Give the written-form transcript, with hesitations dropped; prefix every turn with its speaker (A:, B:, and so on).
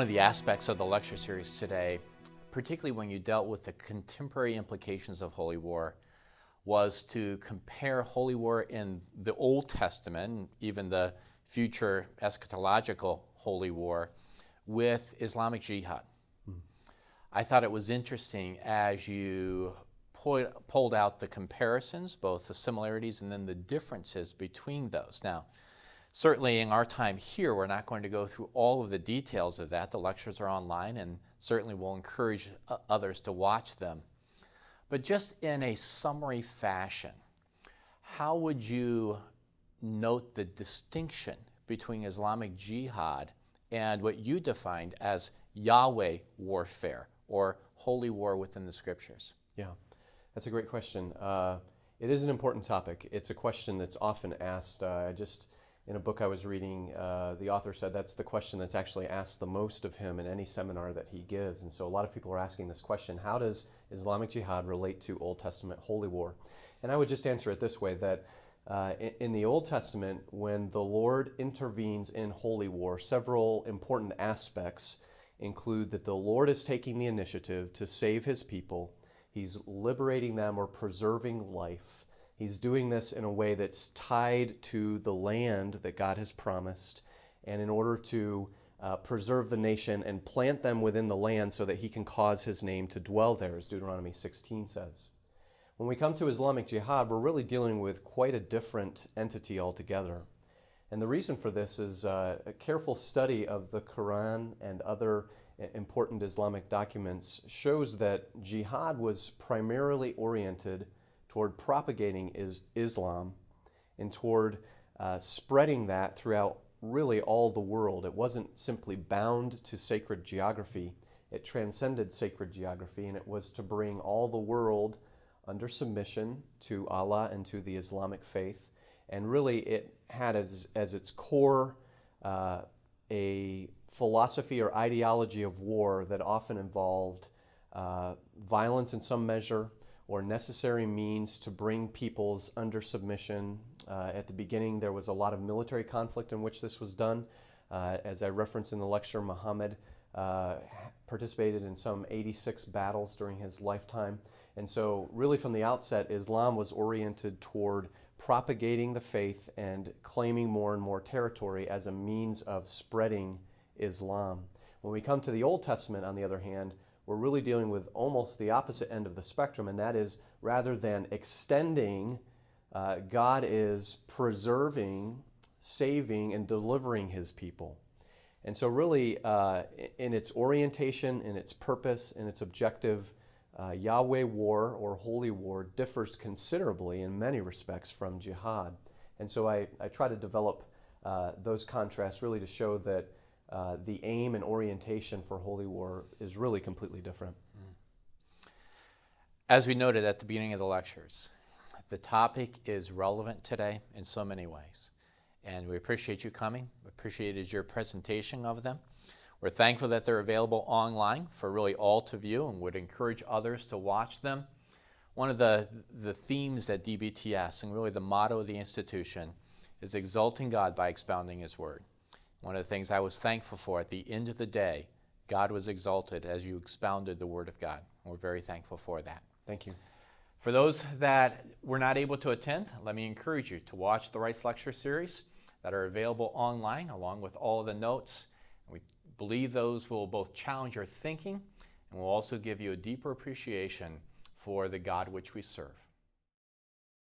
A: One of the aspects of the lecture series today, particularly when you dealt with the contemporary implications of holy war, was to compare holy war in the Old Testament, even the future eschatological holy war, with Islamic Jihad. I thought it was interesting as you pulled out the comparisons, both the similarities and then the differences between those. Now, certainly in our time here, we're not going to go through all of the details of that. The lectures are online, and certainly we'll encourage others to watch them. But just in a summary fashion, how would you note the distinction between Islamic Jihad and what you defined as Yahweh warfare, or holy war within the scriptures?
B: Yeah, that's a great question. It is an important topic. It's a question that's often asked. In a book I was reading, the author said that's the question that's actually asked the most of him in any seminar that he gives. And so a lot of people are asking this question: how does Islamic Jihad relate to Old Testament holy war? And I would just answer it this way, that in the Old Testament, when the Lord intervenes in holy war, several important aspects include that the Lord is taking the initiative to save his people. He's liberating them or preserving life. He's doing this in a way that's tied to the land that God has promised, and in order to preserve the nation and plant them within the land so that he can cause his name to dwell there, as Deuteronomy 16 says. When we come to Islamic Jihad, we're really dealing with quite a different entity altogether. And the reason for this is a careful study of the Koran and other important Islamic documents shows that jihad was primarily oriented toward propagating Islam and toward spreading that throughout really all the world. It wasn't simply bound to sacred geography. It transcended sacred geography, and it was to bring all the world under submission to Allah and to the Islamic faith. And really it had as its core a philosophy or ideology of war that often involved violence in some measure, or necessary means to bring peoples under submission. At the beginning, there was a lot of military conflict in which this was done. As I referenced in the lecture, Muhammad participated in some 86 battles during his lifetime. And so really from the outset, Islam was oriented toward propagating the faith and claiming more and more territory as a means of spreading Islam. When we come to the Old Testament, on the other hand, we're really dealing with almost the opposite end of the spectrum, and that is, rather than extending, God is preserving, saving, and delivering his people. And so really, in its orientation, in its purpose, in its objective, Yahweh war, or holy war, differs considerably in many respects from jihad. And so I try to develop those contrasts really to show that the aim and orientation for holy war is really completely different.
A: As we noted at the beginning of the lectures, the topic is relevant today in so many ways. And we appreciate you coming. We appreciated your presentation of them. We're thankful that they're available online for really all to view, and would encourage others to watch them. One of the themes at DBTS, and really the motto of the institution, is exalting God by expounding his word. One of the things I was thankful for, at the end of the day, God was exalted as you expounded the word of God. We're very thankful for that.
B: Thank you.
A: For those that were not able to attend, let me encourage you to watch the Rice Lecture Series that are available online, along with all of the notes. We believe those will both challenge your thinking and will also give you a deeper appreciation for the God which we serve.